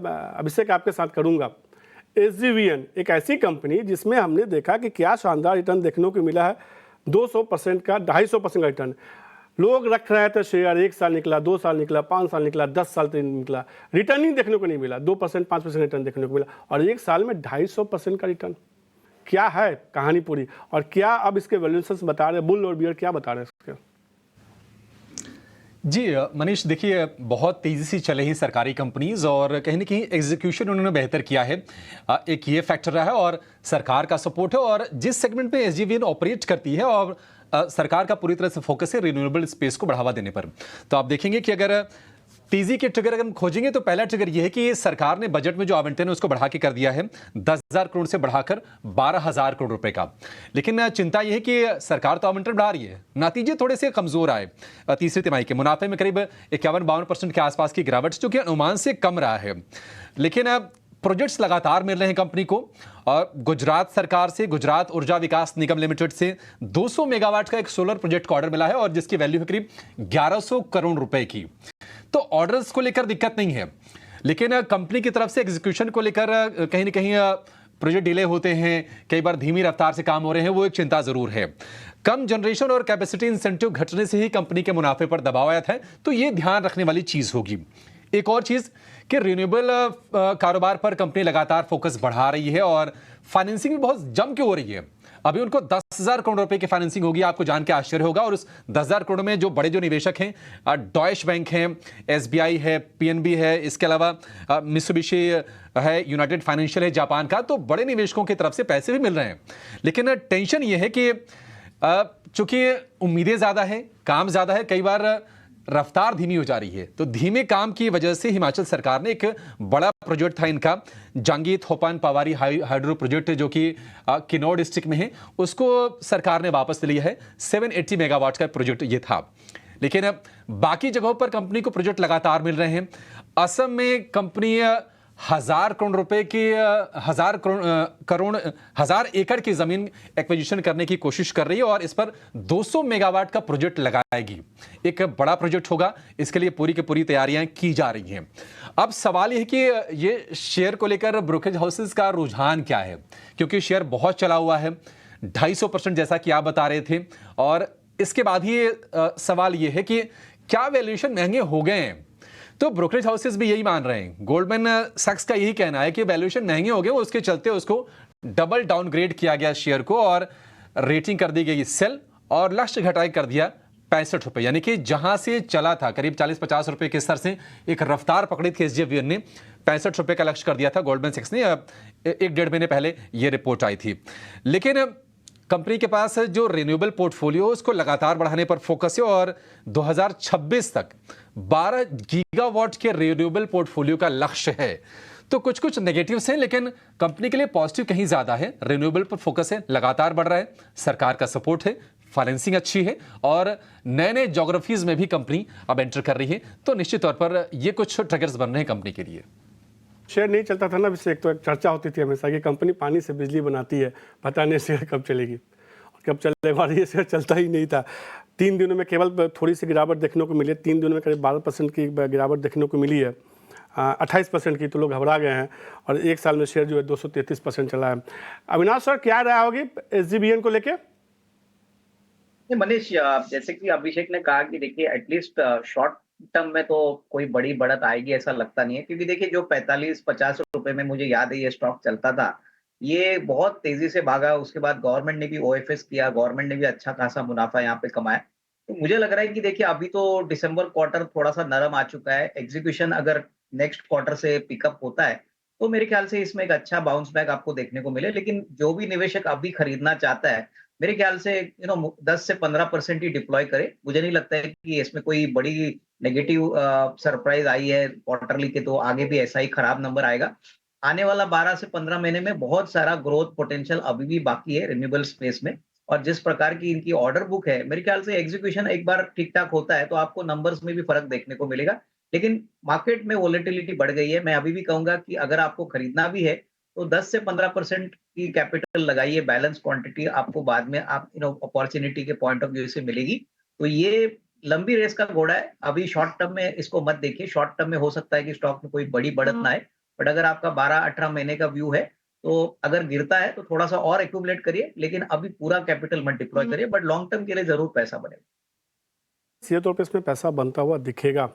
अभिषेक आपके साथ करूंगा। एसजीवीएन एक ऐसी कंपनी जिसमें हमने देखा कि क्या शानदार रिटर्न देखने को मिला है, 200% का 250% का रिटर्न। लोग रख रहे थे शेयर, 1 साल निकला, 2 साल निकला, 5 साल निकला, 10 साल तक निकला, रिटर्न ही देखने को नहीं मिला। 2% 5% रिटर्न देखने को मिला और 1 साल में 250% का रिटर्न। क्या है कहानी पूरी, और क्या अब इसके वैल्यूएशंस बता रहे हैं, बुल और बियर क्या बता रहे हैं इसके? जी मनीष, देखिए बहुत तेजी से चले हैं सरकारी कंपनीज और कहीं ना कहीं एग्जीक्यूशन उन्होंने बेहतर किया है। एक ये फैक्टर रहा है और सरकार का सपोर्ट है, और जिस सेगमेंट में एसजीवीएन ऑपरेट करती है और सरकार का पूरी तरह से फोकस है रिन्यूएबल स्पेस को बढ़ावा देने पर। तो आप देखेंगे कि अगर तेजी के ट्रिगर अगर हम खोजेंगे तो पहला ट्रिगर यह है कि सरकार ने बजट में जो आवंटन है उसको बढ़ा के कर दिया है 10,000 करोड़ से बढ़ाकर 12,000 करोड़ रुपए का। लेकिन चिंता यह है कि सरकार तो आवंटन बढ़ा रही है, नतीजे थोड़े से कमजोर आए। तीसरी तिमाही के मुनाफे में करीब 51-52% के आसपास की गिरावट, जो कि अनुमान से कम रहा है। लेकिन प्रोजेक्ट्स लगातार मिल रहे हैं कंपनी को, और गुजरात सरकार से, गुजरात ऊर्जा विकास निगम लिमिटेड से 200 मेगावाट का एक सोलर प्रोजेक्ट का ऑर्डर मिला है और जिसकी वैल्यू है करीब 1100 करोड़ रुपए की। तो ऑर्डर्स को लेकर दिक्कत नहीं है, लेकिन कंपनी की तरफ से एग्जीक्यूशन को लेकर कहीं ना कहीं प्रोजेक्ट डिले होते हैं, कई बार धीमी रफ्तार से काम हो रहे हैं, वो एक चिंता जरूर है। कम जनरेशन और कैपेसिटी इंसेंटिव घटने से ही कंपनी के मुनाफे पर दबाव आया था, तो ये ध्यान रखने वाली चीज होगी। एक और चीज कि रिन्यूएबल कारोबार पर कंपनी लगातार फोकस बढ़ा रही है और फाइनेंसिंग भी बहुत जम के हो रही है। अभी उनको 10,000 करोड़ रुपए की फाइनेंसिंग होगी, आपको जान के आश्चर्य होगा। और उस 10,000 करोड़ में जो बड़े जो निवेशक हैं, डॉयश बैंक है, एसबीआई है, पीएनबी है, इसके अलावा मित्सुबिशी है, यूनाइटेड फाइनेंशियल है जापान का, तो बड़े निवेशकों की तरफ से पैसे भी मिल रहे हैं। लेकिन टेंशन यह है कि चूंकि उम्मीदें ज्यादा है, काम ज्यादा है, कई बार रफ्तार धीमी हो जा रही है। तो धीमे काम की वजह से हिमाचल सरकार ने एक बड़ा प्रोजेक्ट था इनका, जांगी थोपान पावारी हाइड्रो प्रोजेक्ट, जो कि किन्नौर डिस्ट्रिक्ट में है, उसको सरकार ने वापस लिया है। 780 मेगावाट का प्रोजेक्ट ये था। लेकिन बाकी जगहों पर कंपनी को प्रोजेक्ट लगातार मिल रहे हैं। असम में कंपनी 1,000 करोड़ रुपए की 1,000 एकड़ की जमीन एक्विजिशन करने की कोशिश कर रही है और इस पर 200 मेगावाट का प्रोजेक्ट लगाएगी। एक बड़ा प्रोजेक्ट होगा, इसके लिए पूरी की पूरी तैयारियां की जा रही हैं। अब सवाल यह है कि ये शेयर को लेकर ब्रोकरेज हाउसेस का रुझान क्या है, क्योंकि शेयर बहुत चला हुआ है, 250% जैसा कि आप बता रहे थे। और इसके बाद ही सवाल यह है कि क्या वैल्यूएशन महंगे हो गए हैं। तो ब्रोकरेज हाउसेस भी यही मान रहे हैं। गोल्डमैन सैक्स का यही कहना है कि वैल्यूएशन महंगे हो गए, उसके चलते उसको डबल डाउनग्रेड किया गया शेयर को और रेटिंग कर दी गई सेल, और लक्ष्य घटाई कर दिया 65 रुपए, यानी कि जहां से चला था करीब 40-50 रुपए के स्तर से एक रफ्तार पकड़ी थी एसजीवीएन ने, 65 रुपए का लक्ष्य कर दिया था गोल्डमैन सैक्स ने। 1-1.5 महीने पहले यह रिपोर्ट आई थी। लेकिन कंपनी के पास जो रिन्यूएबल पोर्टफोलियो उसको लगातार बढ़ाने पर फोकस है और 2026 तक 12 गीगावाट के रिन्यूएबल पोर्टफोलियो का लक्ष्य है। तो कुछ कुछ नेगेटिव्स हैं, लेकिन कंपनी के लिए पॉजिटिव कहीं ज्यादा है। रिन्यूएबल पर फोकस है, लगातार बढ़ रहा है, सरकार का सपोर्ट है, फाइनेंसिंग अच्छी है और नए नए ज्योग्राफीज में भी कंपनी अब एंटर कर रही है। तो निश्चित तौर पर ये कुछ ट्रिगर्स बन रहे हैं कंपनी के लिए। शेयर नहीं चलता था ना, एक तो एक चर्चा होती थी हमेशा कि कंपनी पानी से बिजली बनाती है, पता नहीं शेयर कब चलेगी और कब चलेगा, और ये शेयर चलता ही नहीं था। 3 दिनों में केवल थोड़ी सी गिरावट देखने को मिली है। 3 दिनों में करीब 12% की गिरावट देखने को मिली है, 28% की, तो लोग घबरा गए हैं। और 1 साल में शेयर जो है 233% चला है। अविनाश सर, क्या राय होगी एसजीवीएन को लेके? मनीष, जैसे कि अभिषेक ने कहा कि देखिए एटलीस्ट शॉर्ट टर्म में तो कोई बड़ी बढ़त आएगी ऐसा लगता नहीं है, क्योंकि देखिए जो 45-50 रुपए में मुझे याद है ये स्टॉक चलता था, ये बहुत तेजी से भागा। उसके बाद गवर्नमेंट ने भी ओएफएस किया, गवर्नमेंट ने भी अच्छा खासा मुनाफा यहाँ पे कमाया। तो मुझे लग रहा है कि देखिए अभी तो दिसंबर क्वार्टर थोड़ा सा नरम आ चुका है, एग्जीक्यूशन अगर नेक्स्ट क्वार्टर से पिकअप होता है तो मेरे ख्याल से इसमें एक अच्छा बाउंस बैक आपको देखने को मिले। लेकिन जो भी निवेशक अभी खरीदना चाहता है, मेरे ख्याल से 10 से 15% ही डिप्लॉय करे। मुझे नहीं लगता है कि इसमें कोई बड़ी नेगेटिव सरप्राइज आई है क्वार्टरली के, तो आगे भी ऐसा ही खराब नंबर आएगा। आने वाला 12 से 15 महीने में बहुत सारा ग्रोथ पोटेंशियल अभी भी बाकी है रिन्यूएबल स्पेस में, और जिस प्रकार की इनकी ऑर्डर बुक है, मेरे ख्याल से एग्जीक्यूशन एक बार ठीक ठाक होता है तो आपको नंबर्स में भी फर्क देखने को मिलेगा। लेकिन मार्केट में वोलेटिलिटी बढ़ गई है। मैं अभी भी कहूंगा कि अगर आपको खरीदना भी है तो 10 से 15% की कैपिटल लगाइए, बैलेंस क्वांटिटी आपको बाद में आप अपॉर्चुनिटी के पॉइंट ऑफ व्यू से मिलेगी। तो ये लंबी रेस का घोड़ा है, अभी शॉर्ट टर्म में इसको मत देखिए। शॉर्ट टर्म में हो सकता है कि स्टॉक में कोई बड़ी बढ़त ना आए, बट अगर आपका 12-18 महीने का व्यू है, तो अगर गिरता है तो थोड़ा सा और एक्यूमुलेट करिए, लेकिन अभी पूरा कैपिटल मत डिप्लॉय करिए, बट लॉन्ग टर्म के लिए जरूर पैसा बनेगा। सीधे तौर पे इसमें पैसा बनता हुआ दिखेगा।